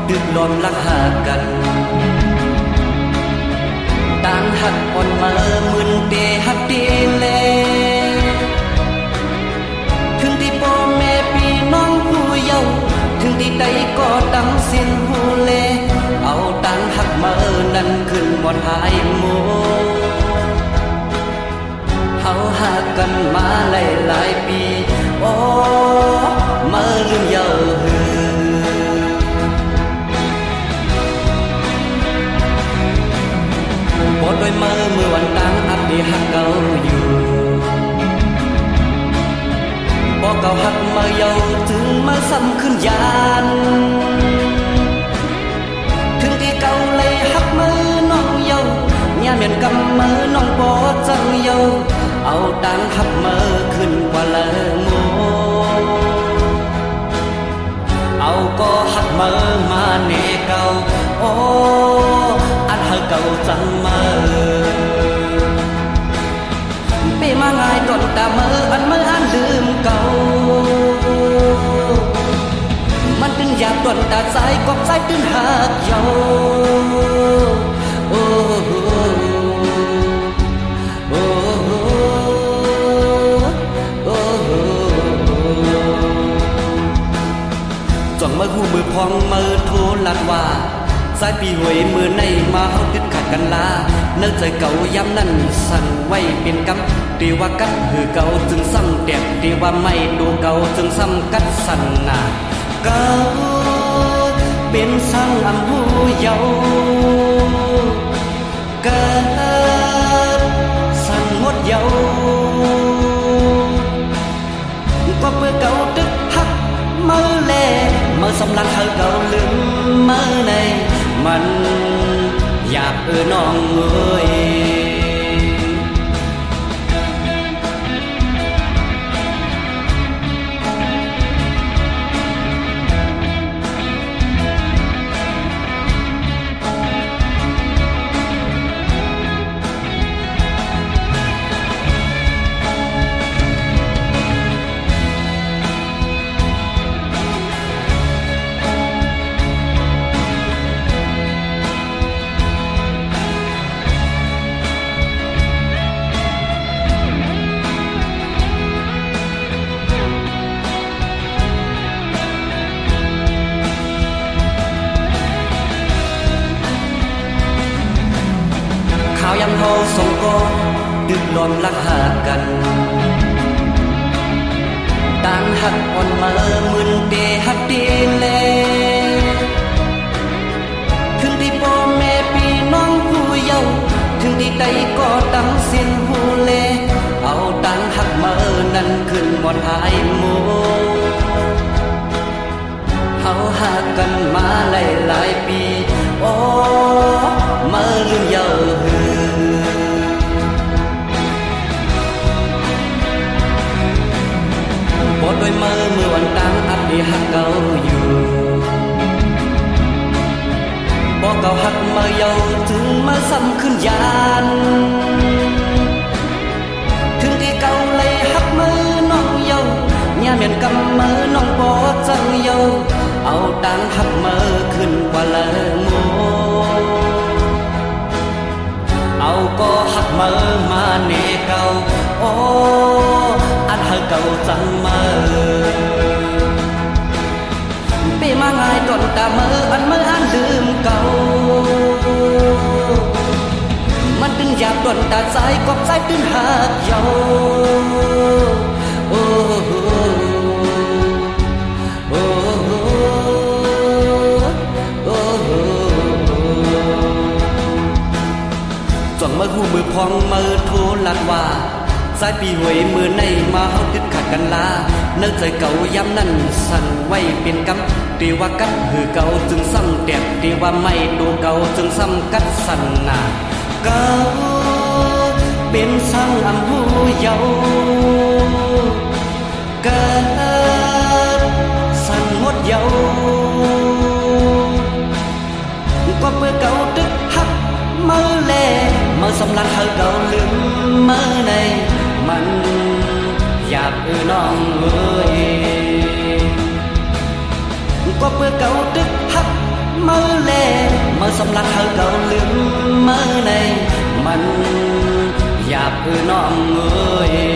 ดึกล้อมลักหากันต่างหักอ่อนมามึนเตหักเตเลถึงที่พ่อแม่พี่น้องผู้เยาว์ถึงที่ใดก็ตั้งสิ้นหูเลเอาต่างหักมานั้นขึ้นหมดหายโมเฮาหากันมาหลายปีโอ้มาลืมเยาหือปวดด้วยมือวันต่างอับดีหักเก่าอยู่บ่เก่าหักมาเยาถึงมาซ้ำขึ้นยานถึงที่เก่าเลยหักมือน้องเยาย่าเมียนกำมือน้องบ่จังเยาเอาต่างหักมือขึ้นกว่าละโมเอาก็หักมือมาเนเก่าโอ้อันหักเก่าจังมือเปมาง่ายต้นตามืออันลืมเก่ามันเป็นอยากต้นตาใจกอกใจตื่นหักเยาโอ้โอ้โอ้จ้องมือหูมือพองมือโทรลัดว่าสายปีหวยมือในมาเฮาติดขัดกันลาเนื้อใจเก่าย้ำนั้นสั่นไว้เป็นกำตีว่ากัดหือเก่าจึงซ้ำแดกตีว่าไม่ดูเก่าจึงซ้ำกัดสั่นนาเก่าเป็นสังอำหูเยาเกิดสั่นหมดเยาก็เพื่อเก่าตึกหักมือแลมือสำลักเธอเก่าลืมมือในมันอยากน้องเอ้ยข่าวยำเฮาส่งก็ดึกล้อมลักหากันต่างหักอ่อนมามึนเตหักเตเลถึงที่พ่อแม่พี่น้องผู้เยาว์ถึงที่ใดก็ตั้งสิ้นหูเลเอาต่างหักมานั้นขึ้นหมดหายโมเฮาหากันมาหลายปีโอ้มาลืมเยาหือปวดด้วยมือวันต่างอับดีหักเก่าอยู่บ่เก่าหักมาเยาถึงมาซ้ำขึ้นยานถึงที่เก่าเลยหักมือน้องเยาย่าเมียนกำมือน้องบ่จังเยาเอาต่างหักมือขึ้นกว่าละโมเอาก็หักมือมาเนเก่าโอ้อันหักเก่าจังมือเปมาง่ายต้นตามืออันลืมเก่ามันเป็นอยากต้นตาใจกอกใจตื่นหักเยาโอ้โอ้โอ้จ้องมือหูมือพองมือโทรลัดว่าสายปีหวยมือในมาเฮาติดขัดกันลาเนื้อใจเก่าย้ำนั้นสั่นไว้เป็นกำตีว่ากัดหือเก่าจึงซ้ำแดกตีว่าไม่ดูเก่าจึงซ้ำกัดสั่นนาเก่าเป็นสังอำหูเยาเกิดสั่นหมดเยาก็เพื่อเก่าตึกหักมือแลมือสำลักเธอเก่าลืมมือในมันอยากน้องเอ้ยก็เพื่อเก่าตึกหัก sấm lắc hơi cầu lướm mơ này mình dạp ư nọ người